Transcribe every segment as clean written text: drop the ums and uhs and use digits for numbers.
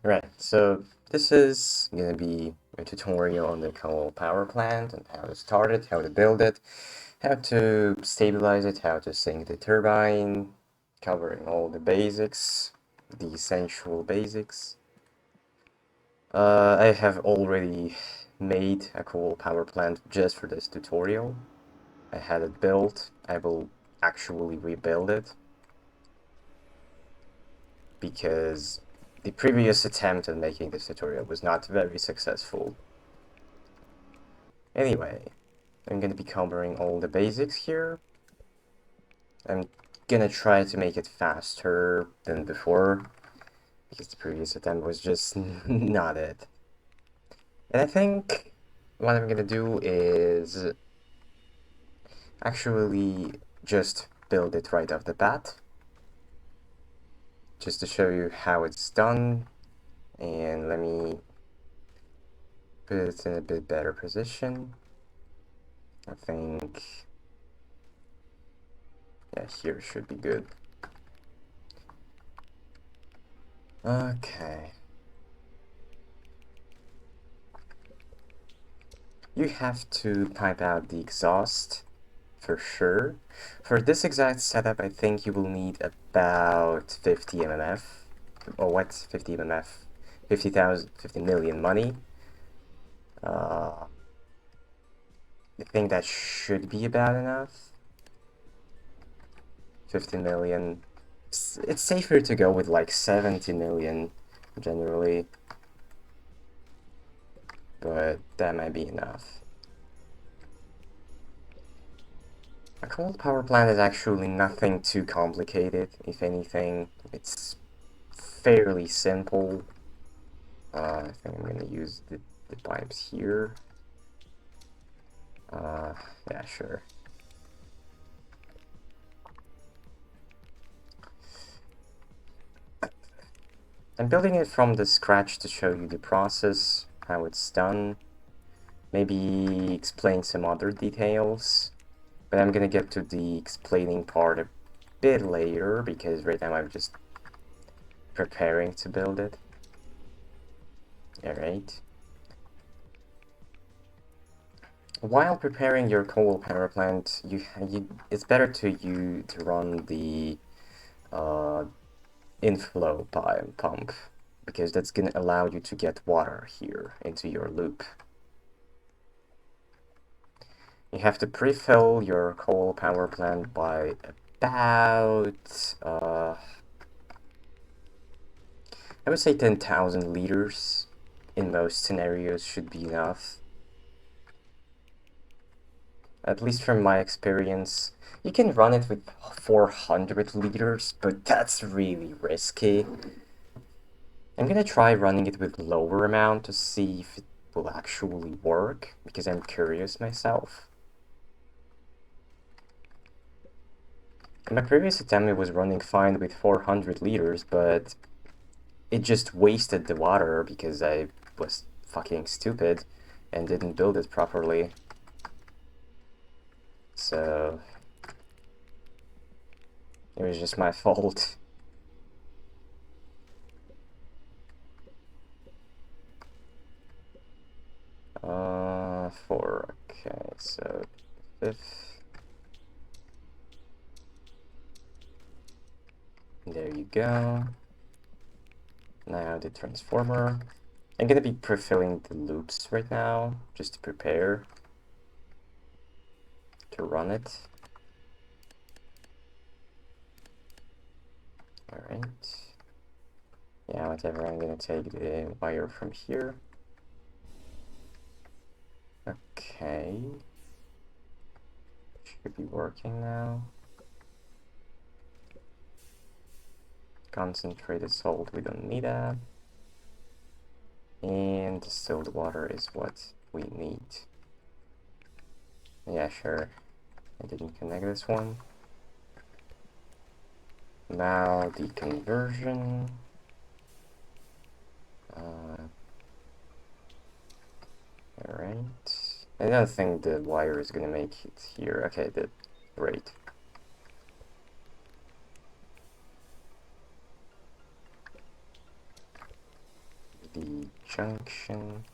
Right, so this is going to be a tutorial on the coal power plant and how to start it, how to build it, how to stabilize it, how to sink the turbine, covering all the basics, the essential basics. I have already made a coal power plant just for this tutorial. I had it built. I will actually rebuild it because the previous attempt at making this tutorial was not very successful. Anyway, I'm gonna be covering all the basics here. I'm gonna try to make it faster than before, because the previous attempt was just not it. And I think what I'm gonna do is actually just build it right off the bat, just to show you how it's done. And let me put it in a bit better position. I think, yeah, here should be good. Okay. You have to pipe out the exhaust for sure. For this exact setup, I think you will need about 50 mmf. Or what's 50 mmf? 50 million money. I think that should be about enough. 50 million. It's safer to go with like 70 million generally. But that might be enough. A coal power plant is actually nothing too complicated. If anything, it's fairly simple. I think I'm going to use the pipes here. Yeah, sure. I'm building it from the scratch to show you the process, how it's done, maybe explain some other details, but I'm gonna get to the explaining part a bit later, because right now I'm just preparing to build it. Alright. While preparing your coal power plant, it's better to run the inflow pump, because that's going to allow you to get water here into your loop. You have to pre-fill your coal power plant by about, I would say 10,000 liters in most scenarios should be enough. At least from my experience. You can run it with 400 liters, but that's really risky. I'm gonna try running it with lower amount to see if it will actually work, because I'm curious myself. In my previous attempt it was running fine with 400 liters, but it just wasted the water because I was fucking stupid and didn't build it properly. So it was just my fault. Four, okay, so fifth. There you go. Now the transformer. I'm gonna be prefilling the loops right now, just to prepare to run it. Alright. Yeah, whatever, I'm gonna take the wire from here. Okay. Should be working now. Concentrated salt, we don't need that. And distilled water is what we need. Yeah, sure. I didn't connect this one. Now the conversion. Alright. I don't think the wire is gonna make it here. Okay, it did. Great. the junction.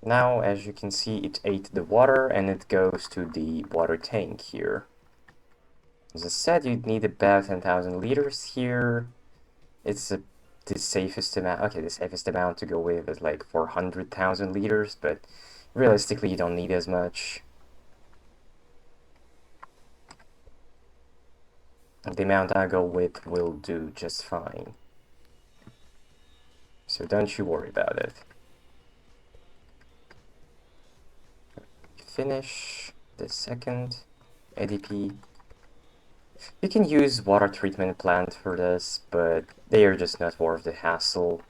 Now, as you can see, it ate the water and it goes to the water tank here. As I said, you'd need about 10,000 liters here. It's the safest amount. Okay, the safest amount to go with is like 400,000 liters, but realistically, you don't need as much. The amount I go with will do just fine. So don't you worry about it. Finish the second ADP. You can use water treatment plant for this, but they are just not worth the hassle.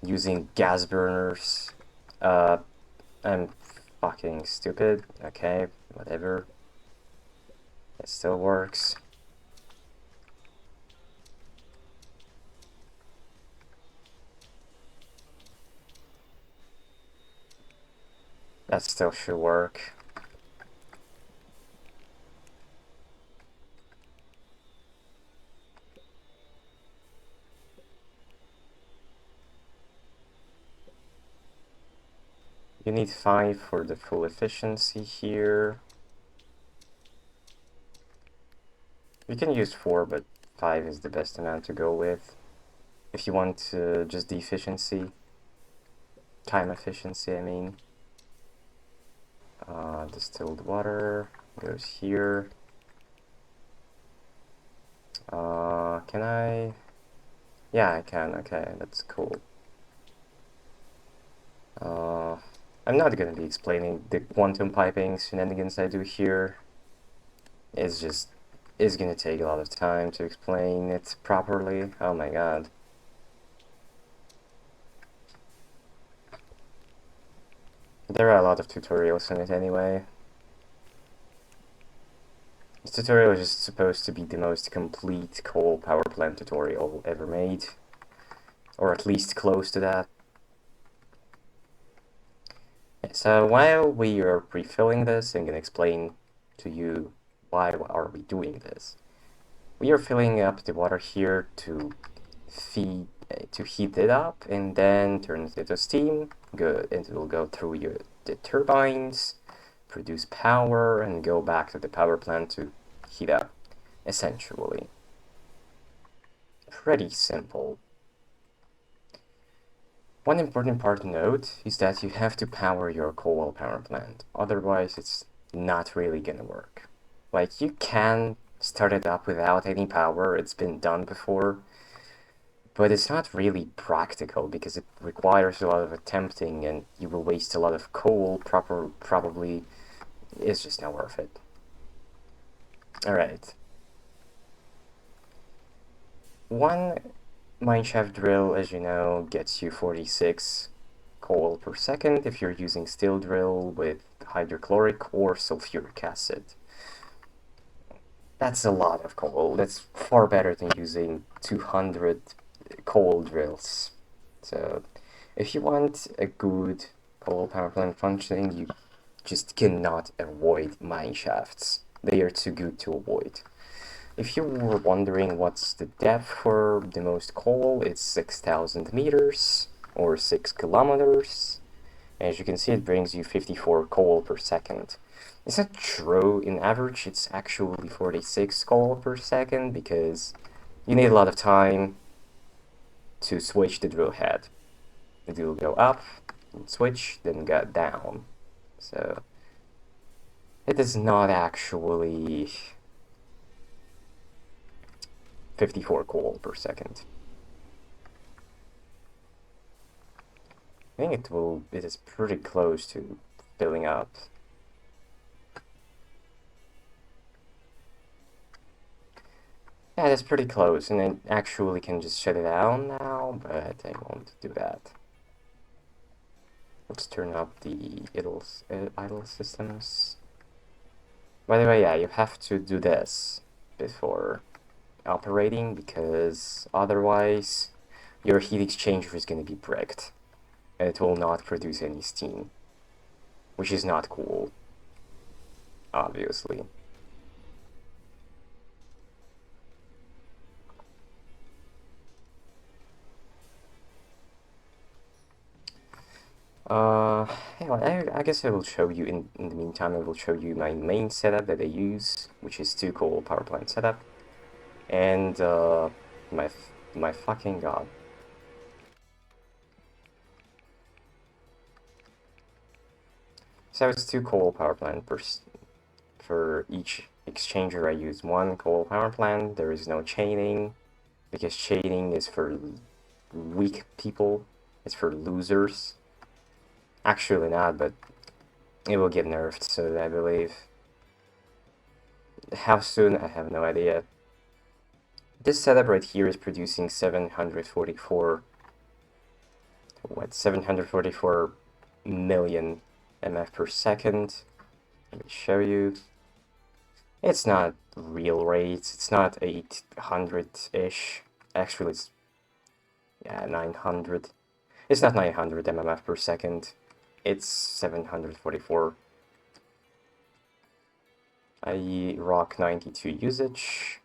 Using gas burners. I'm fucking stupid. Okay, whatever. It still works. That still should work. You need 5 for the full efficiency here. You can use 4, but 5 is the best amount to go with. If you want just the efficiency. Time efficiency, I mean. Distilled water goes here. Can I? Yeah, I can. Okay, that's cool. I'm not gonna be explaining the quantum piping shenanigans I do here. It's gonna take a lot of time to explain it properly. Oh my god. There are a lot of tutorials on it anyway. This tutorial is just supposed to be the most complete coal power plant tutorial ever made. Or at least close to that. So while we are pre-filling this, I'm gonna explain to you why are we doing this. We are filling up the water here to heat it up and then turn it into steam. It will go through the turbines, produce power, and go back to the power plant to heat up, essentially. Pretty simple. One important part to note is that you have to power your coal power plant, otherwise it's not really gonna work. Like, you can start it up without any power, it's been done before, but it's not really practical because it requires a lot of attempting and you will waste a lot of coal, probably. It's just not worth it. Alright. One mineshaft drill, as you know, gets you 46 coal per second if you're using steel drill with hydrochloric or sulfuric acid. That's a lot of coal. That's far better than using 200 coal drills. So if you want a good coal power plant functioning, you just cannot avoid mine shafts. They are too good to avoid. If you were wondering what's the depth for the most coal, it's 6,000 meters or 6 kilometers. As you can see, it brings you 54 coal per second. It's not true. In average, it's actually 46 coal per second because you need a lot of time to switch the drill head. The drill will go up, switch, then go down. So it is not actually 54 coal per second. I think it is pretty close to filling up. Yeah, it's pretty close, and I actually can just shut it down now, but I won't do that. Let's turn up the idle systems. By the way, yeah, you have to do this before operating, because otherwise your heat exchanger is going to be bricked and it will not produce any steam, which is not cool, obviously. I guess I will show you, in the meantime, I will show you my main setup that I use, which is 2 coal power plant setup. And, my fucking god. So it's 2 coal power plant for each exchanger. I use 1 coal power plant. There is no chaining, because chaining is for weak people. It's for losers. Actually not, but it will get nerfed soon, I believe. How soon? I have no idea. This setup right here is producing 744 million mf per second. Let me show you. It's not real rates. It's not 800-ish. Actually, it's 900. It's not 900 mmf per second. It's 744. I rock 92 usage,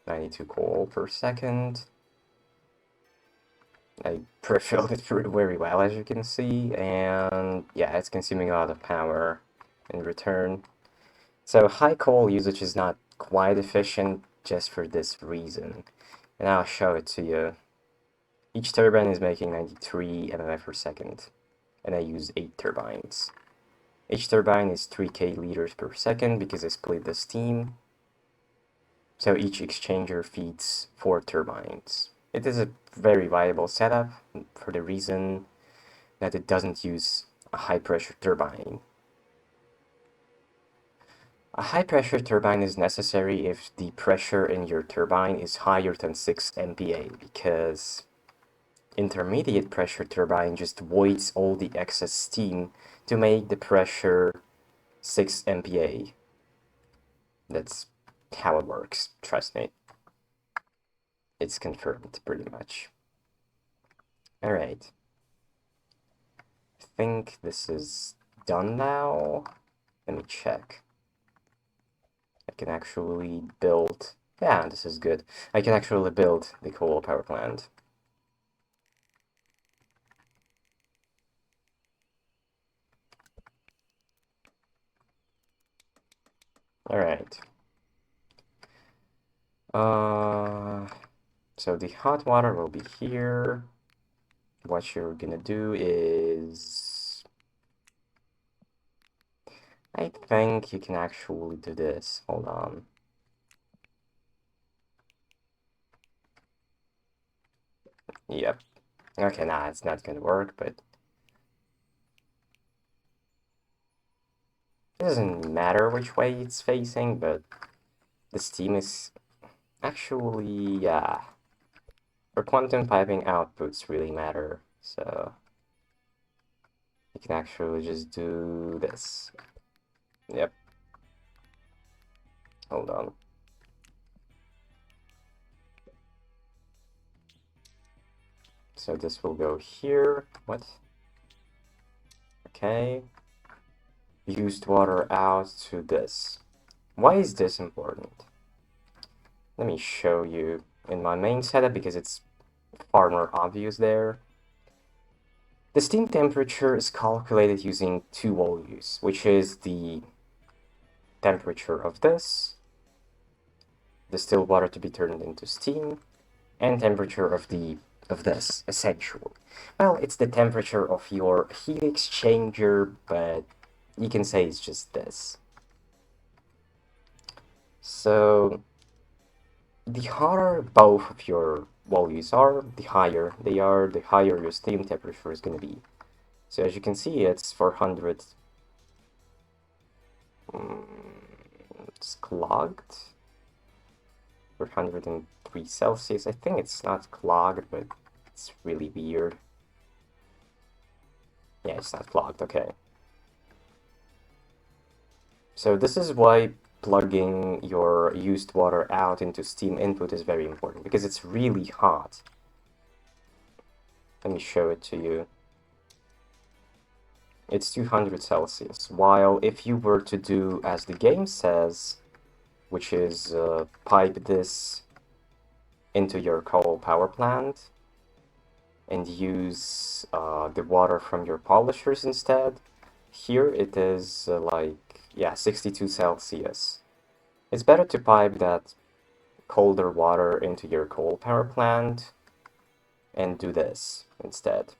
92 coal per second. I prefilled it very well, as you can see, and yeah, it's consuming a lot of power in return. So high coal usage is not quite efficient just for this reason, and I'll show it to you. Each turbine is making 93 mmf per second, and I use 8 turbines. Each turbine is 3k liters per second because I split the steam. So each exchanger feeds 4 turbines. It is a very viable setup for the reason that it doesn't use a high pressure turbine. A high pressure turbine is necessary if the pressure in your turbine is higher than 6 MPa, because intermediate pressure turbine just voids all the excess steam to make the pressure 6 MPa. That's how it works, trust me. It's confirmed, pretty much. Alright. I think this is done now. Let me check. I can actually build... Yeah, this is good. I can actually build the coal power plant. Alright. So the hot water will be here. What you're gonna do is... I think you can actually do this. Hold on. Yep. Okay, nah, it's not gonna work, but... It doesn't matter which way it's facing, but the steam is actually, yeah. For quantum piping, outputs really matter, so you can actually just do this. Yep. Hold on. So this will go here. What? Okay. Used water out to this. Why is this important? Let me show you in my main setup because it's far more obvious there. The steam temperature is calculated using 2 values, which is the temperature of this, distilled water to be turned into steam, and temperature of this, essentially. Well, it's the temperature of your heat exchanger, but you can say it's just this. So the hotter both of your values are, the higher they are, the higher your steam temperature is going to be. So as you can see, it's 400. It's clogged. 403 Celsius. I think it's not clogged, but it's really weird. Yeah, it's not clogged, okay. So this is why plugging your used water out into steam input is very important because it's really hot. Let me show it to you. It's 200 Celsius, while if you were to do as the game says, which is pipe this into your coal power plant and use the water from your polishers instead, here it is like, yeah, 62 Celsius. It's better to pipe that colder water into your coal power plant and do this instead.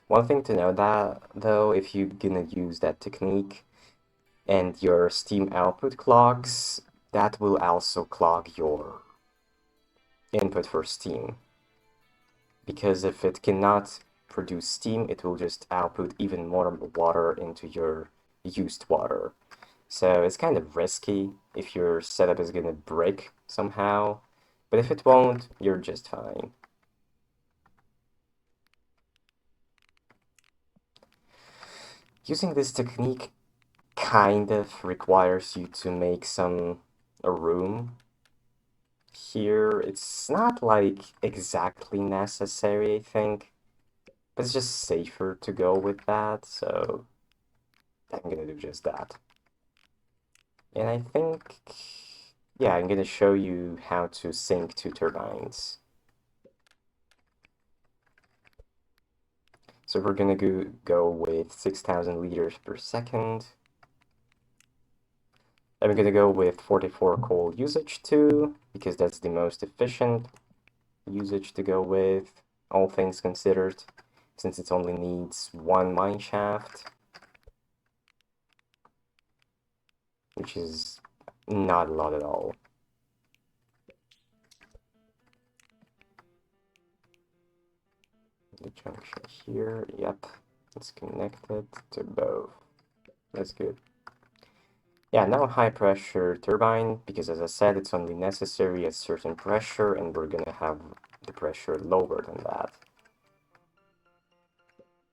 One thing to know that though, if you're gonna use that technique and your steam output clogs, that will also clog your input for steam. Because if it cannot produce steam, it will just output even more water into your used water. So it's kind of risky if your setup is gonna break somehow, but if it won't, you're just fine. Using this technique kind of requires you to make a room. Here, it's not like exactly necessary, I think, but it's just safer to go with that, so I'm gonna do just that. And I think, yeah, I'm gonna show you how to sync two turbines. So we're gonna go with 6,000 liters per second. I'm gonna go with 44 coal usage too, because that's the most efficient usage to go with, all things considered, since it only needs one mine shaft, which is not a lot at all. The junction here, yep, it's connected to both. That's good. Yeah, now high pressure turbine, because as I said, it's only necessary at certain pressure, and we're gonna have the pressure lower than that.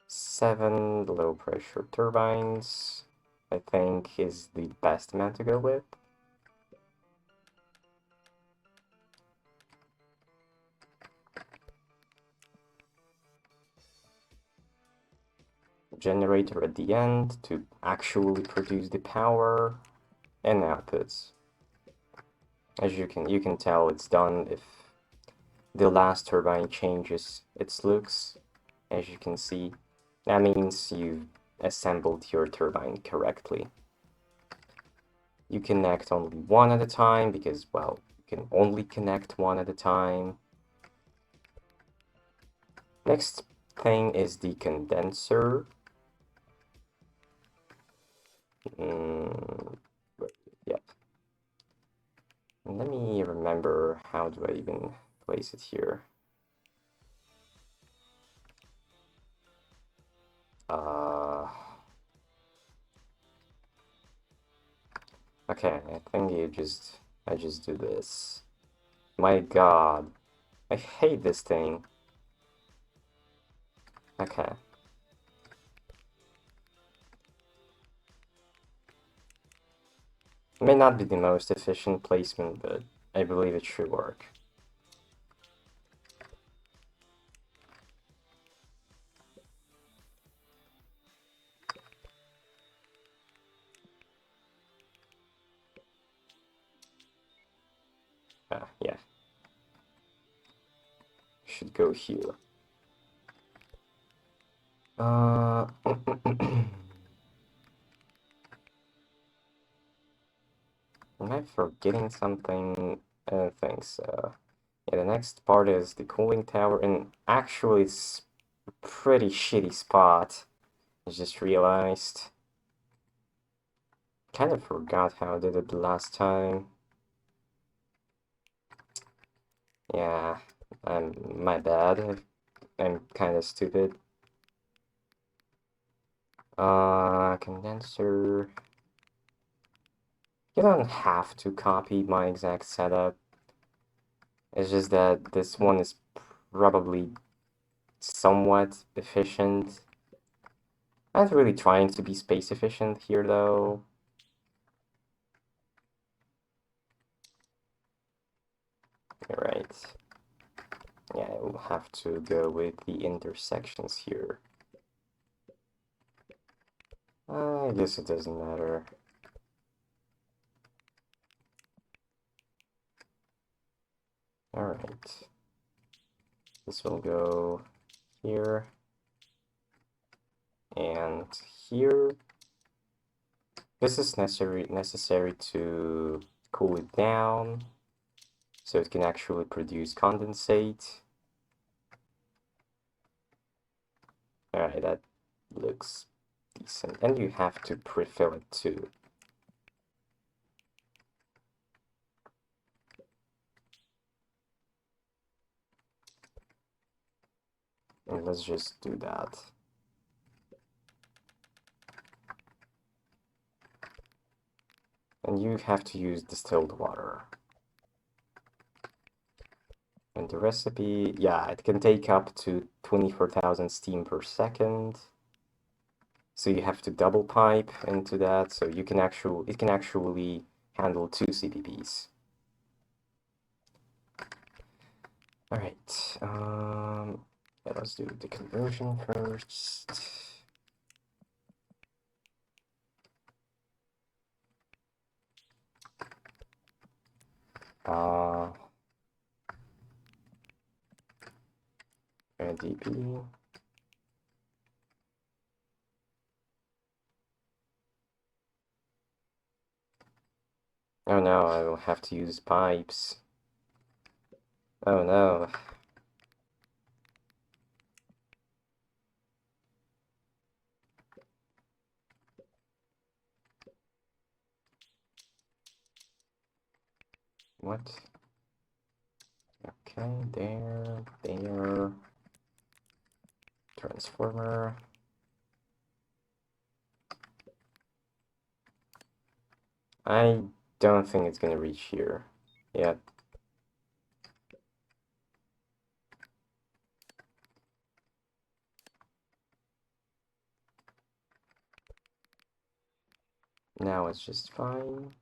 7 low pressure turbines, I think, is the best amount to go with. Generator at the end to actually produce the power, and outputs. As you can tell, it's done if the last turbine changes its looks. As you can see, that means you've assembled your turbine correctly. You connect only one at a time because, well, you can only connect one at a time. Next thing is the condenser. Yep. Let me remember, how do I even place it here? Okay, I think I just do this. My God, I hate this thing. Okay. It may not be the most efficient placement, but I believe it should work. Yeah. Should go here. Am I forgetting something? I don't think so. Yeah, the next part is the cooling tower, and actually it's a pretty shitty spot. I just realized. Kind of forgot how I did it the last time. Yeah, my bad. I'm kind of stupid. Condenser. You don't have to copy my exact setup. It's just that this one is probably somewhat efficient. I'm not really trying to be space efficient here though. but yeah, we'll have to go with the intersections here. I guess it doesn't matter. Alright. This will go here and here. This is necessary to cool it down so it can actually produce condensate. Alright, that looks decent. And you have to prefill it too. And let's just do that. And you have to use distilled water. And the recipe, yeah, it can take up to 24,000 steam per second. So you have to double pipe into that, so it can actually handle 2 CPPs. All right, yeah, let's do the conversion first. DP. Oh no, I will have to use pipes. Oh no. What? Okay, there. Transformer. I don't think it's gonna reach here yet. Now it's just fine.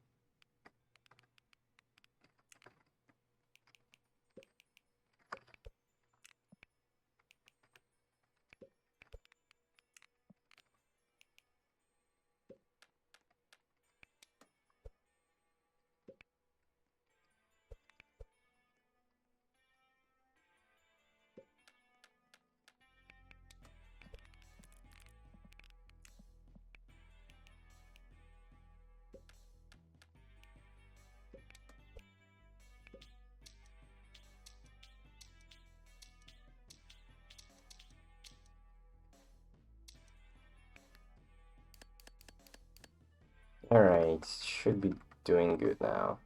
Alright, should be doing good now,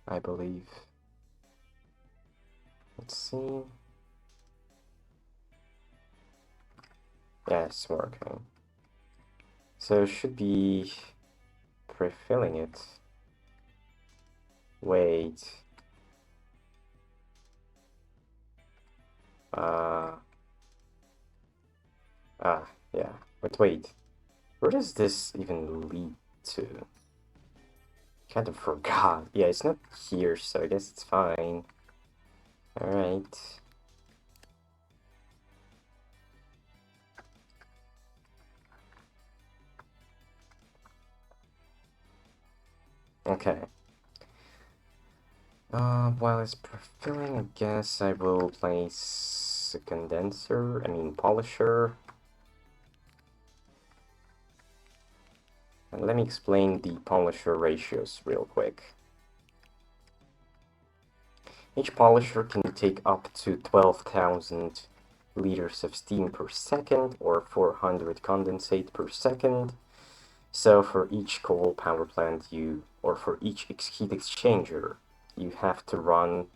I believe. Let's see. Yeah, it's working. So it should be prefilling it. Wait. Yeah. But wait. Where does this even lead to? Kind of forgot. Yeah, it's not here, so I guess it's fine. Alright. Okay. While it's prefilling, I guess I will place a condenser, polisher. And let me explain the polisher ratios real quick. Each polisher can take up to 12,000 liters of steam per second or 400 condensate per second. So for each coal power plant or for each heat exchanger, you have to run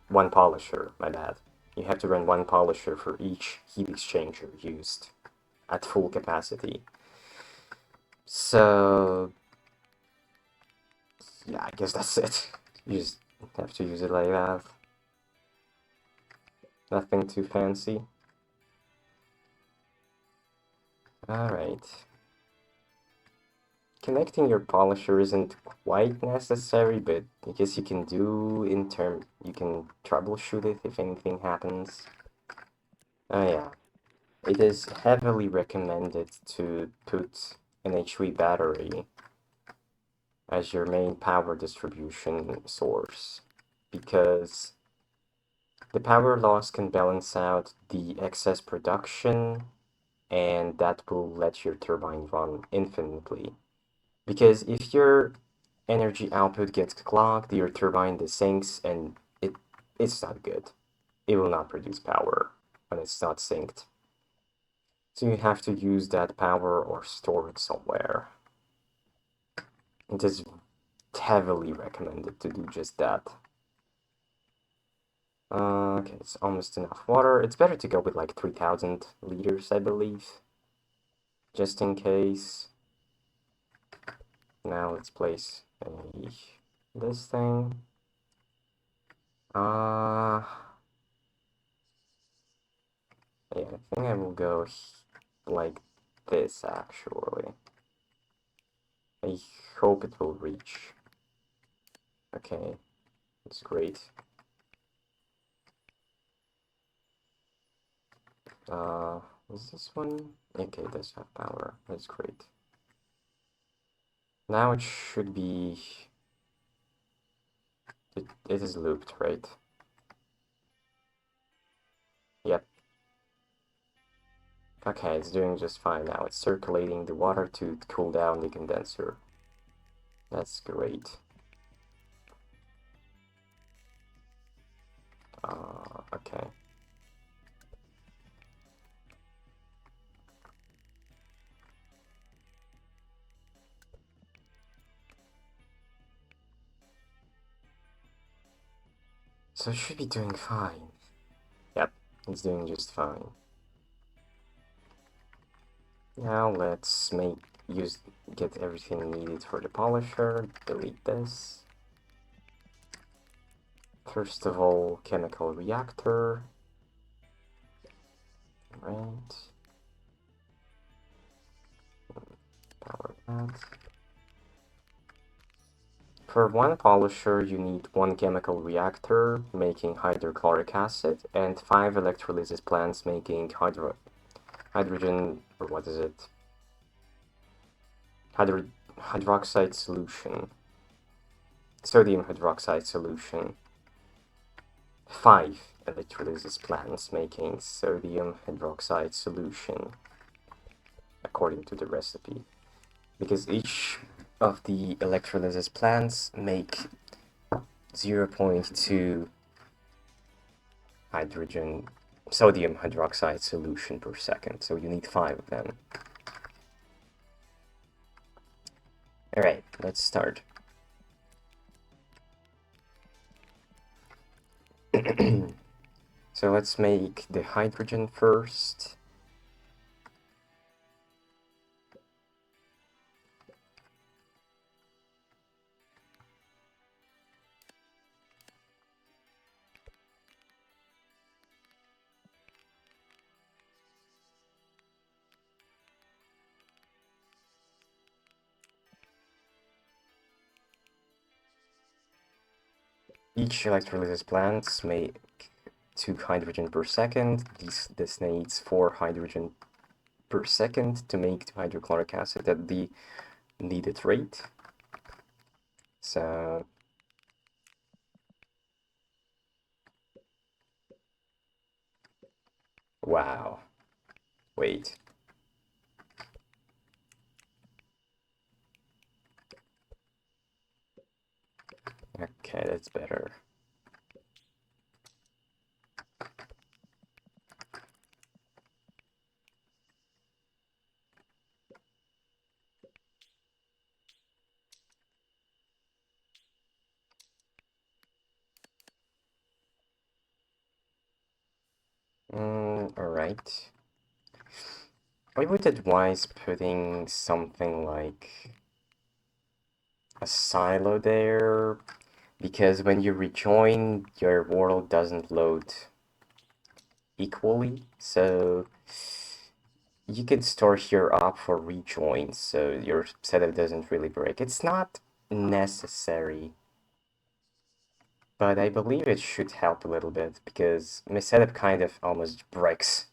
one polisher, my bad. You have to run one polisher for each heat exchanger used at full capacity. So, yeah, I guess that's it. You just have to use it like that. Nothing too fancy. Alright. Connecting your polisher isn't quite necessary, but I guess you can you can troubleshoot it if anything happens. Oh yeah, it is heavily recommended to put an HV battery as your main power distribution source, because the power loss can balance out the excess production, and that will let your turbine run infinitely. Because if your energy output gets clogged, your turbine desinks, and it's not good. It will not produce power when it's not synced. So you have to use that power or store it somewhere. It is heavily recommended to do just that. Okay, it's almost enough water. It's better to go with like 3,000 liters, I believe. Just in case. Now let's place this thing. Yeah, I think I will go like this actually. I hope it will reach. Okay, it's great. Is this one? Okay, it does have power. That's great. Now it should be... It is looped, right? Yep. Okay, it's doing just fine now. It's circulating the water to cool down the condenser. That's great. Okay. So it should be doing fine. Yep, it's doing just fine. Now let's get everything needed for the polisher. Delete this. First of all, chemical reactor. Right. Power that. For one polisher, you need one chemical reactor making hydrochloric acid and 5 electrolysis plants making hydrogen, or what is it? Hydroxide solution. Sodium hydroxide solution. 5 electrolysis plants making sodium hydroxide solution, according to the recipe. Because each of the electrolysis plants make 0.2 sodium hydroxide solution per second, so you need 5 of them. Alright, let's start. So let's make the hydrogen first. Each electrolysis plant make 2 hydrogen per second. This needs 4 hydrogen per second to make 2 hydrochloric acid at the needed rate. So wow. Wait. Okay, that's better. Alright. I would advise putting something like a silo there, because when you rejoin, your world doesn't load equally. So you could store here up for rejoins so your setup doesn't really break. It's not necessary, but I believe it should help a little bit because my setup kind of almost breaks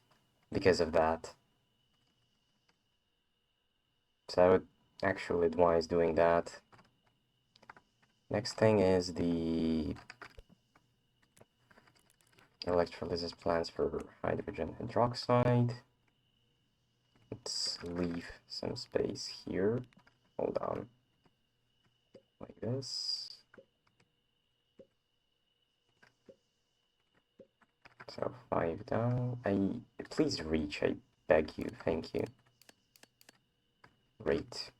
because of that. So I would actually advise doing that. Next thing is the electrolysis plants for hydrogen hydroxide. Let's leave some space here. Hold on. Like this. So 5 down. Please reach, I beg you. Thank you. Great.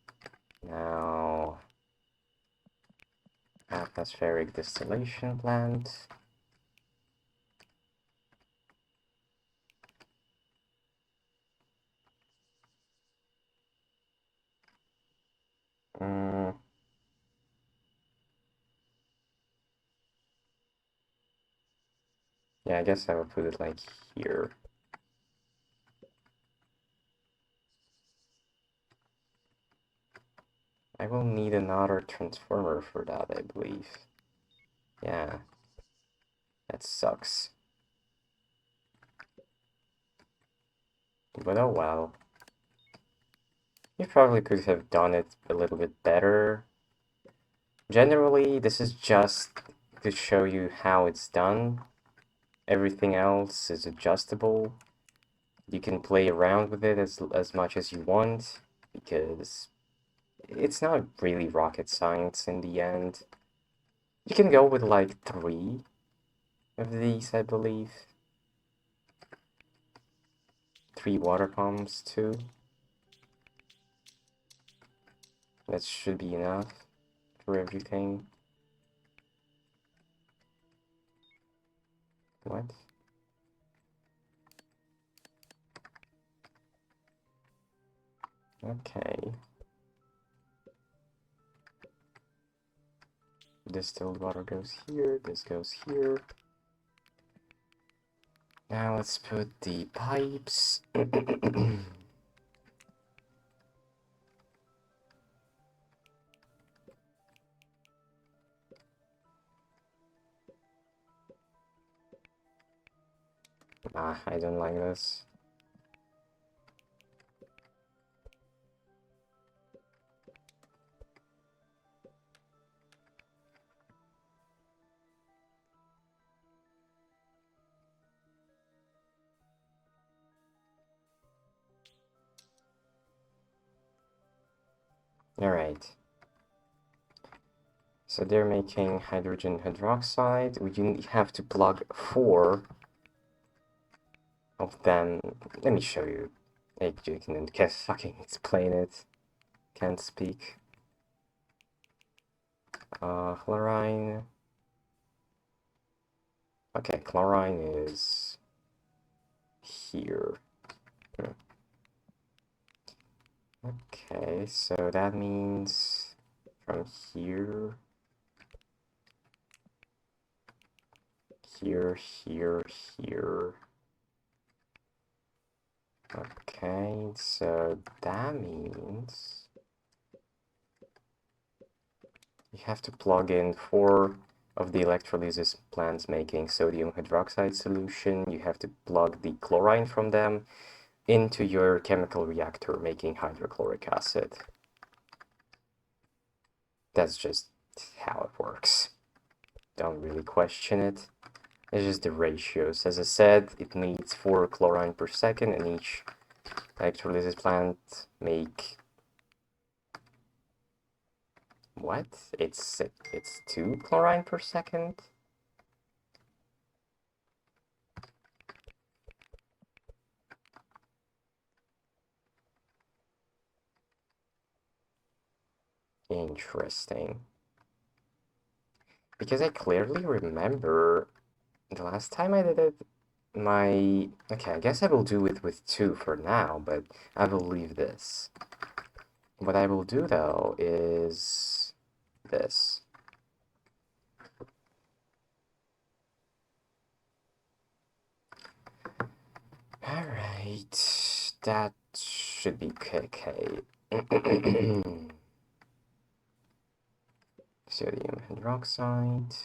Now atmospheric distillation plant. Yeah, I guess I will put it like here. I will need another transformer for that, I believe. Yeah, that sucks. But oh well. You probably could have done it a little bit better. Generally, this is just to show you how it's done. Everything else is adjustable. You can play around with it as much as you want, because it's not really rocket science in the end. You can go with like 3 of these, I believe. 3 water pumps too. That should be enough for everything. What? Okay. Distilled water goes here, this goes here. Now let's put the pipes. I don't like this. Alright. So they're making hydrogen hydroxide. We have to plug 4 of them. Let me show you. Hey, you can fucking explain it. Can't speak. Chlorine. Okay, chlorine is here. Okay, so that means from here, here, here, here. Okay, so that means you have to plug in 4 of the electrolysis plants making sodium hydroxide solution. You have to plug the chlorine from them into your chemical reactor making hydrochloric acid. That's just how it works. Don't really question it. It's just the ratios. As I said, it needs 4 chlorine per second, and each electrolysis plant make... What? It's 2 chlorine per second? Interesting. Because I clearly remember the last time I did it, okay, I guess I will do it with 2 for now, but I will leave this. What I will do though is this. Alright, that should be okay. Sodium hydroxide.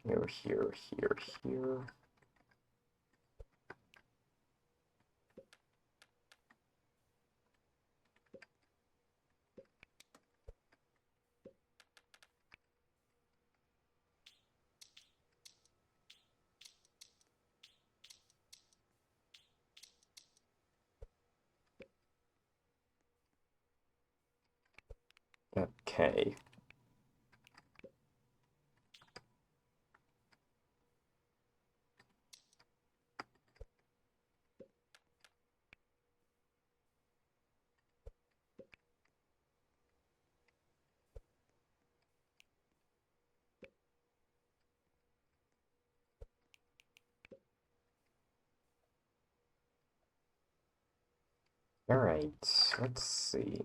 Here, here, here, here. Okay. All right, let's see.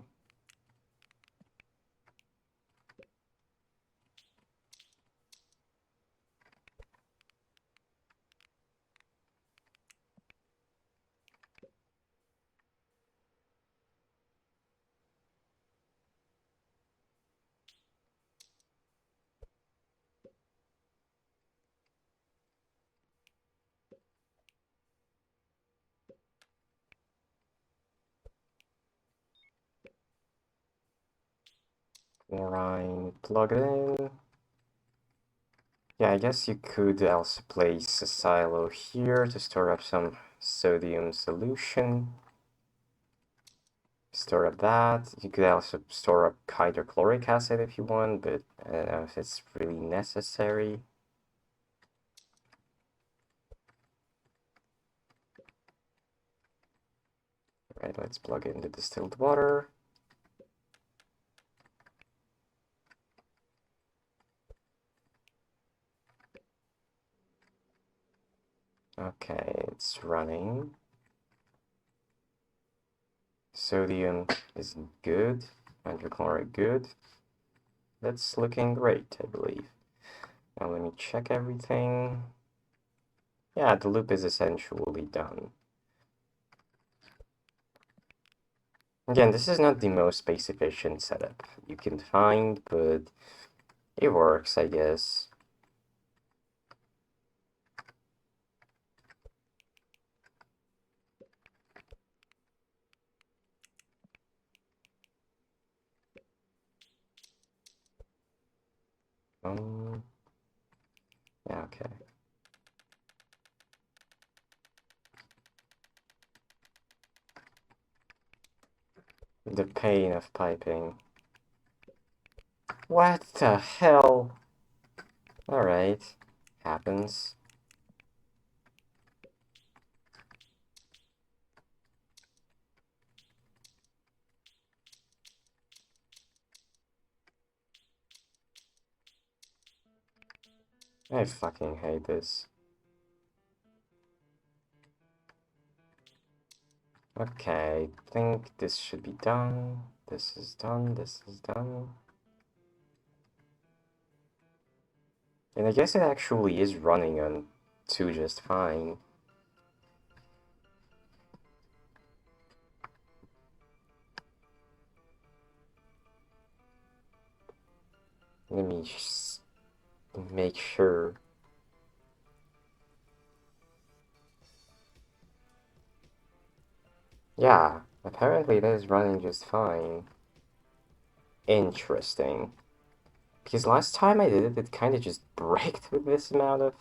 Chlorine, plug it in. Yeah, I guess you could also place a silo here to store up some sodium solution. Store up that. You could also store up hydrochloric acid if you want, but I don't know if it's really necessary. Right, let's plug in the distilled water. Okay, it's running. Sodium is good. Hydrochloric good. That's looking great, I believe. Now let me check everything. Yeah, the loop is essentially done. Again, this is not the most space efficient setup you can find, but it works, I guess. Yeah, okay. The pain of piping. What the hell? Alright, happens. I fucking hate this. Okay, I think this should be done. This is done, this is done. And I guess it actually is running on 2 just fine. Let me just make sure. Yeah, apparently it is running just fine. Interesting. Because last time I did it, it kind of just braked with this amount of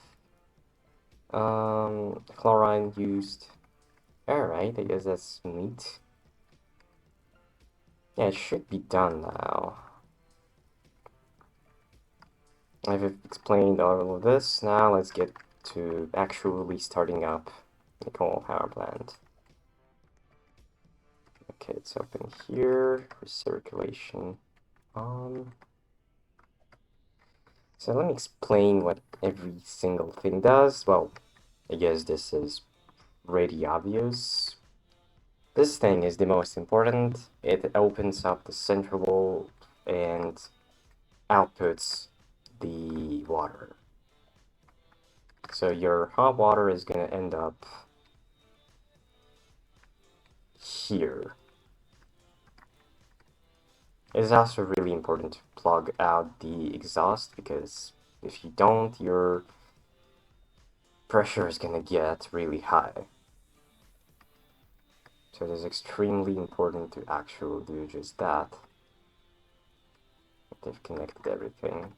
chlorine used. Alright, I guess that's neat. Yeah, it should be done now. I've explained all of this. Now let's get to actually starting up the coal power plant. Okay, it's open here. Recirculation on. So let me explain what every single thing does. Well, I guess this is pretty obvious. This thing is the most important. It opens up the central and outputs the water. So your hot water is going to end up here. It is also really important to plug out the exhaust, because if you don't, your pressure is gonna get really high. So it is extremely important to actually do just that. They've connected everything.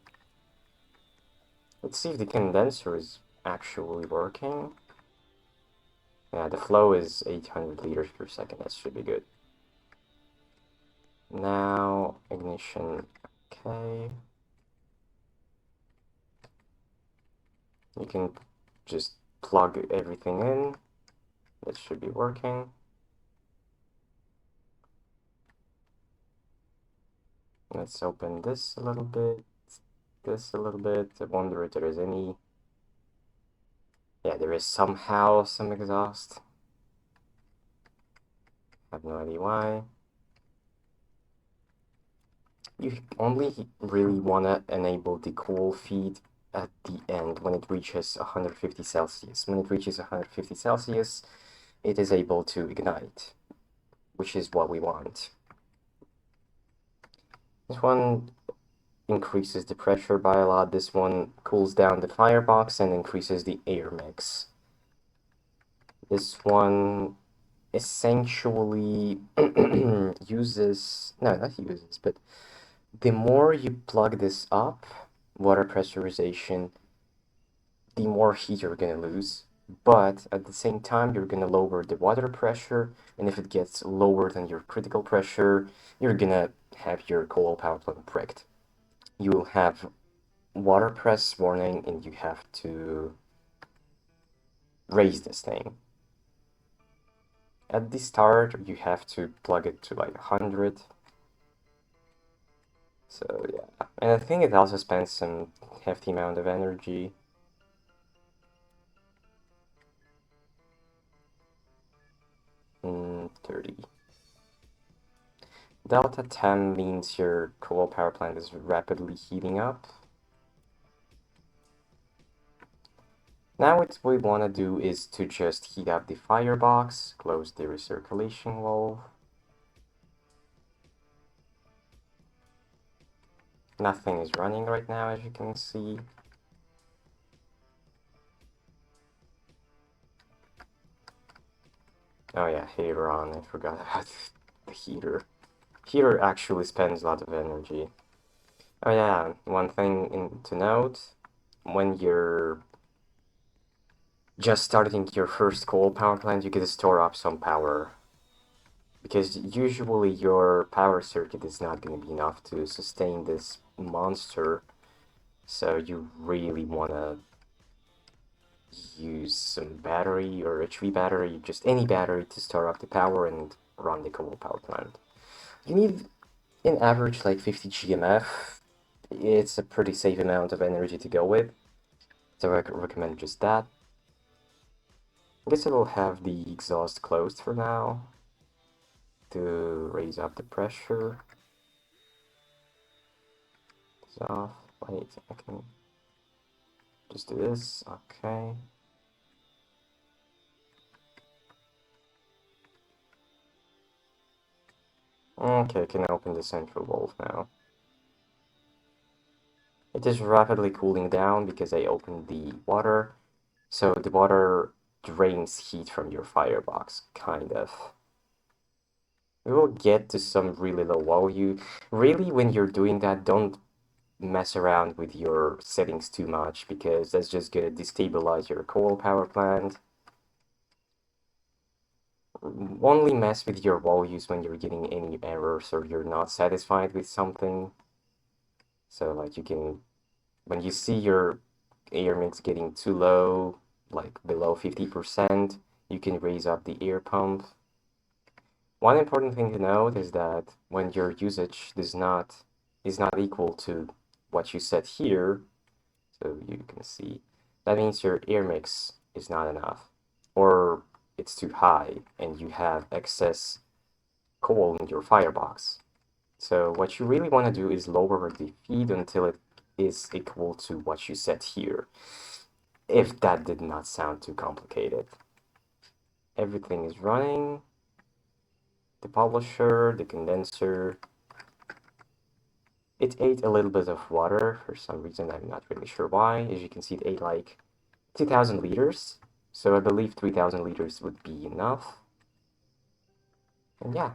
Let's see if the condenser is actually working. Yeah, the flow is 800 liters per second. That should be good. Now, ignition, okay. You can just plug everything in. That should be working. Let's open this a little bit, this a little bit. I wonder if there is any... Yeah, there is somehow some exhaust. I have no idea why. You only really want to enable the cool feed at the end when it reaches 150 Celsius. When it reaches 150 Celsius, it is able to ignite, which is what we want. This one increases the pressure by a lot. This one cools down the firebox and increases the air mix. This one essentially uses, no, not uses, but the more you plug this up, water pressurization, the more heat you're going to lose. But at the same time, you're going to lower the water pressure, and if it gets lower than your critical pressure, you're going to have your coal power plant bricked. You will have water press warning, and you have to raise this thing. At the start, you have to plug it to like 100. So yeah, and I think it also spends some hefty amount of energy. 30. Delta 10 means your coal power plant is rapidly heating up. Now what we want to do is to just heat up the firebox, close the recirculation valve. Nothing is running right now, as you can see. Oh yeah, heater on, I forgot about the heater. Heater actually spends a lot of energy. Oh yeah, one thing to note, when you're just starting your first coal power plant, you get to store up some power. Because usually your power circuit is not going to be enough to sustain this monster. So you really want to use some battery or HV battery, just any battery to store up the power and run the coal power plant. You need, in average, like 50 GMF. It's a pretty safe amount of energy to go with. So I recommend just that. I guess I will have the exhaust closed for now to raise up the pressure. Off. Wait, I can just do this. Okay. Okay, I can open the central valve now. It is rapidly cooling down because I opened the water. So the water drains heat from your firebox, kind of. We will get to some really low value. Really, when you're doing that, don't mess around with your settings too much, because that's just gonna destabilize your coal power plant. Only mess with your values when you're getting any errors or you're not satisfied with something. So like you can, when you see your air mix getting too low, like below 50%, you can raise up the air pump. One important thing to note is that when your usage is not equal to what you set here, so you can see, that means your air mix is not enough, or it's too high and you have excess coal in your firebox. So what you really want to do is lower the feed until it is equal to what you set here, if that did not sound too complicated. Everything is running. the polisher, the condenser. It ate a little bit of water for some reason, I'm not really sure why. As you can see, it ate like 2,000 liters, so I believe 3,000 liters would be enough. And yeah,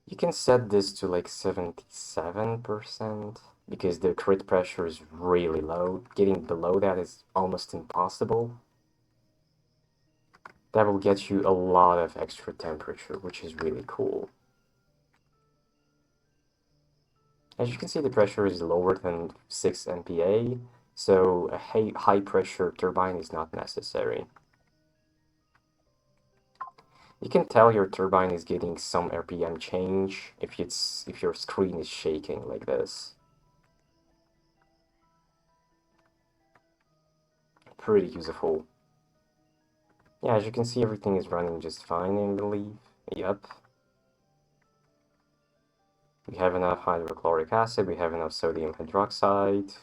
you can set this to like 77% because the crit pressure is really low. Getting below that is almost impossible. That will get you a lot of extra temperature, which is really cool. As you can see, the pressure is lower than 6 MPa, so a high pressure turbine is not necessary. You can tell your turbine is getting some RPM change if your screen is shaking like this. Pretty useful. Yeah, as you can see, everything is running just fine, I believe. Yep. We have enough hydrochloric acid, we have enough sodium hydroxide.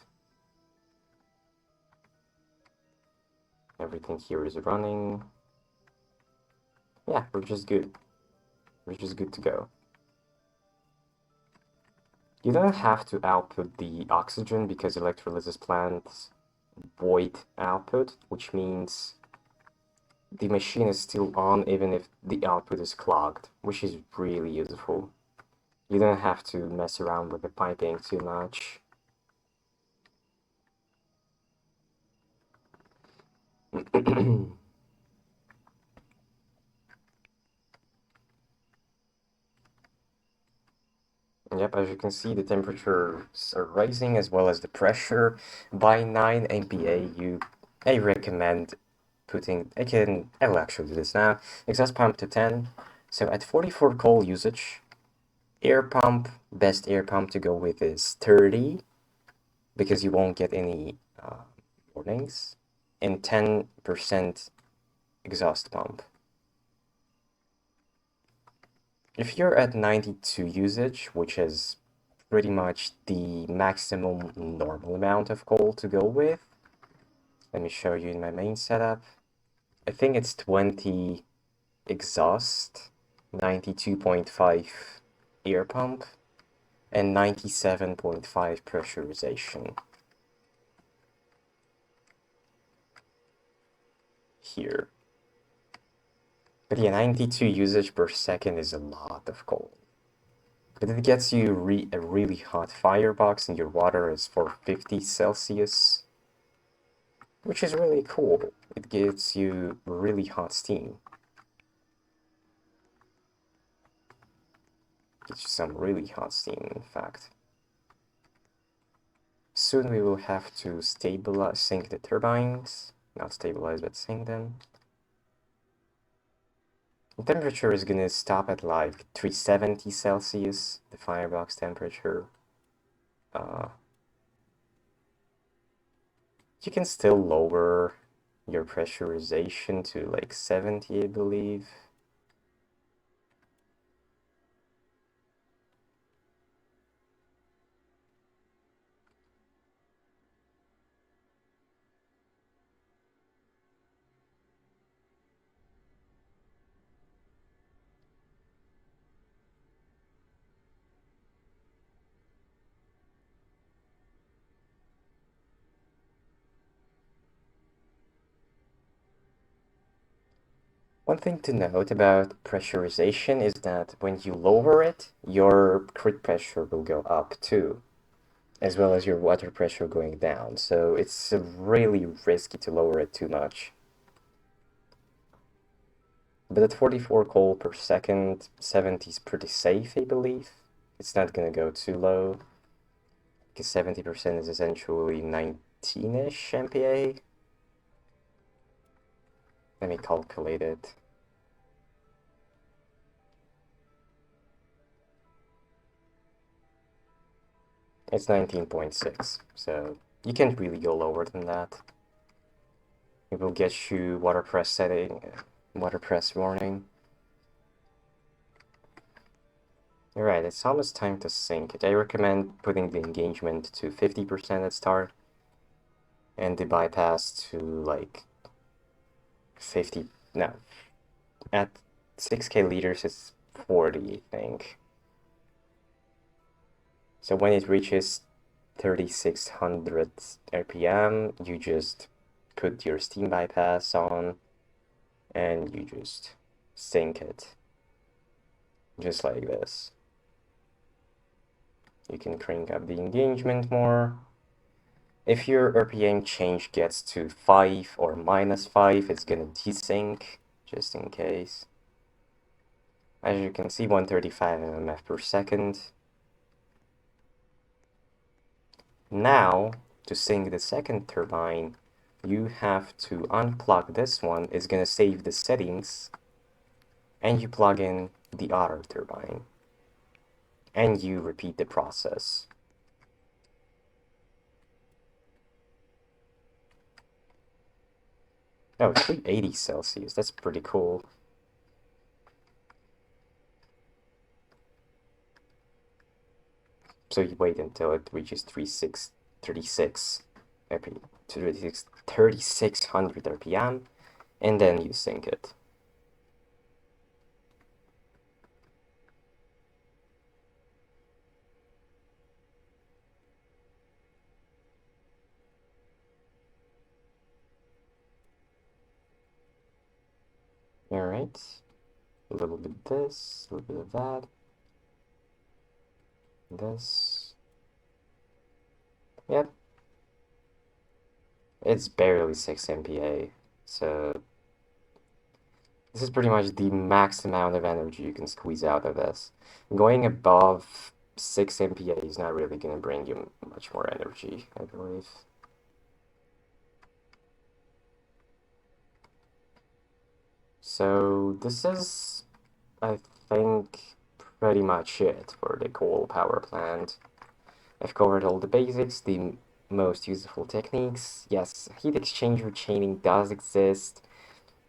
Everything here is running. Yeah, we're just good. We're just good to go. You don't have to output the oxygen because electrolysis plants void output, which means the machine is still on even if the output is clogged, which is really useful. You don't have to mess around with the piping too much. Yep, as you can see, the temperatures are rising as well as the pressure. By 9 MPa, I recommend I will actually do this now. Exhaust pump to 10. So at 44 coal usage, best air pump to go with is 30, because you won't get any warnings, and 10% exhaust pump. If you're at 92 usage, which is pretty much the maximum normal amount of coal to go with, let me show you in my main setup. I think it's 20 exhaust, 92.5 air pump, and 97.5 pressurization. Here. But yeah, 92 usage per second is a lot of coal. But it gets you a really hot firebox and your water is 450 Celsius, which is really cool. It gives you really hot steam. Gets you some really hot steam, in fact. Soon we will have to sync the turbines. Not stabilize, but sync them. The temperature is gonna stop at like 370 Celsius, the firebox temperature. You can still lower your pressurization to like 70, I believe. One thing to note about pressurization is that when you lower it, your crit pressure will go up too, as well as your water pressure going down. So it's really risky to lower it too much. But at 44 coal per second, 70 is pretty safe, I believe. It's not gonna go too low, because 70% is essentially 19-ish MPa. Let me calculate it. It's 19.6, so you can't really go lower than that. It will get you waterpress warning. Alright, it's almost time to sync it. I recommend putting the engagement to 50% at start, and the bypass to like 50, no, at 6K liters is 40, I think. So when it reaches 3600 RPM, you just put your steam bypass on and you just sink it. Just like this. You can crank up the engagement more. If your RPM change gets to 5 or -5, it's gonna desync, just in case. As you can see, 135 mmf per second. Now, to sync the second turbine, you have to unplug this one. It's gonna save the settings, and you plug in the other turbine, and you repeat the process. Oh, 380 Celsius, that's pretty cool. So you wait until it reaches 3600 RPM, and then you sync it. Alright, a little bit this, a little bit of that, this. Yep. It's barely 6 MPa, so this is pretty much the max amount of energy you can squeeze out of this. Going above 6 MPa is not really going to bring you much more energy, I believe. So this is, I think, pretty much it for the coal power plant. I've covered all the basics, the most useful techniques. Yes, heat exchanger chaining does exist.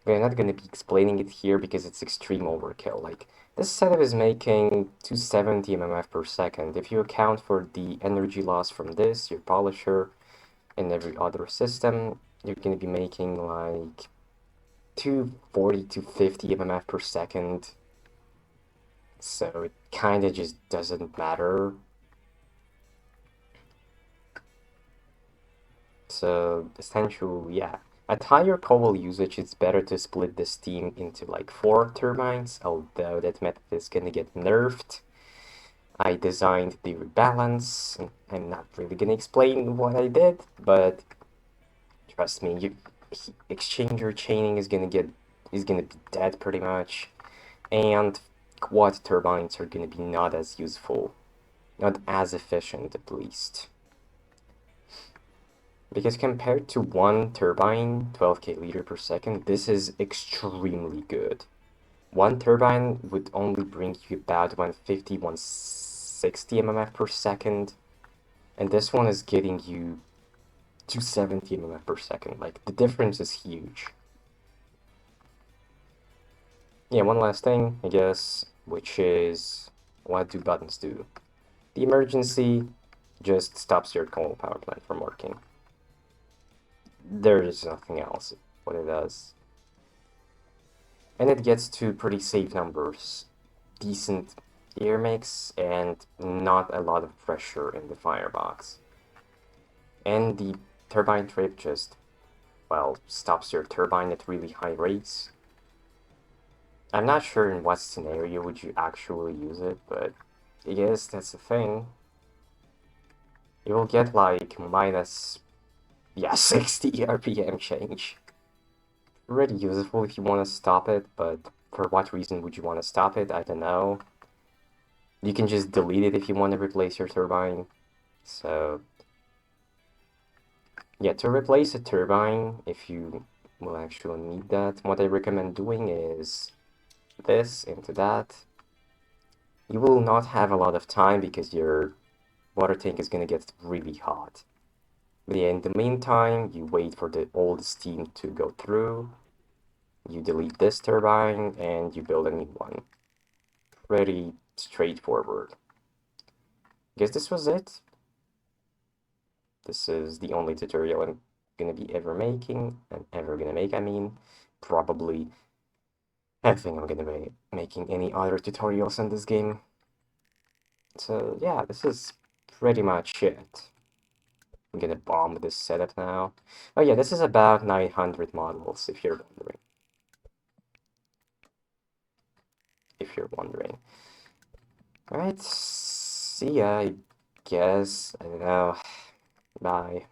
We're not going to be explaining it here because it's extreme overkill. Like, this setup is making 270 mmf per second. If you account for the energy loss from this, your polisher, and every other system, you're going to be making like 240 to 50 mmf per second. So it kind of just doesn't matter. So essentially, yeah. At higher coal usage, it's better to split the steam into like 4 turbines, although that method is gonna get nerfed. I designed the rebalance, and I'm not really gonna explain what I did, but trust me, exchanger chaining is gonna be dead pretty much, and quad turbines are gonna be not as useful, not as efficient at least. Because compared to one turbine, 12k liter per second, this is extremely good. One turbine would only bring you about 150, 160 mmf per second, and this one is getting you 270 mmf per second. Like, the difference is huge. Yeah, one last thing, I guess, which is, what do buttons do? The emergency just stops your coal power plant from working. There is nothing else what it does. And it gets to pretty safe numbers. Decent air mix and not a lot of pressure in the firebox. And the turbine trip just, well, stops your turbine at really high rates. I'm not sure in what scenario would you actually use it, but I guess that's the thing. You will get like minus, yeah, 60 RPM change. Pretty useful if you want to stop it, but for what reason would you want to stop it? I don't know. You can just delete it if you want to replace your turbine. So, yeah, to replace a turbine, if you will actually need that, what I recommend doing is this into that. You will not have a lot of time because your water tank is going to get really hot. But yeah, in the meantime, you wait for the old steam to go through, you delete this turbine, and you build a new one. Pretty straightforward. Guess this was it. This is the only tutorial I'm gonna be ever making, and ever gonna make, I mean, probably. I don't think I'm gonna be making any other tutorials on this game. So yeah, this is pretty much it. I'm gonna bomb this setup now. Oh yeah, this is about 900 models, if you're wondering. Alright, see ya, I guess. I don't know. Bye.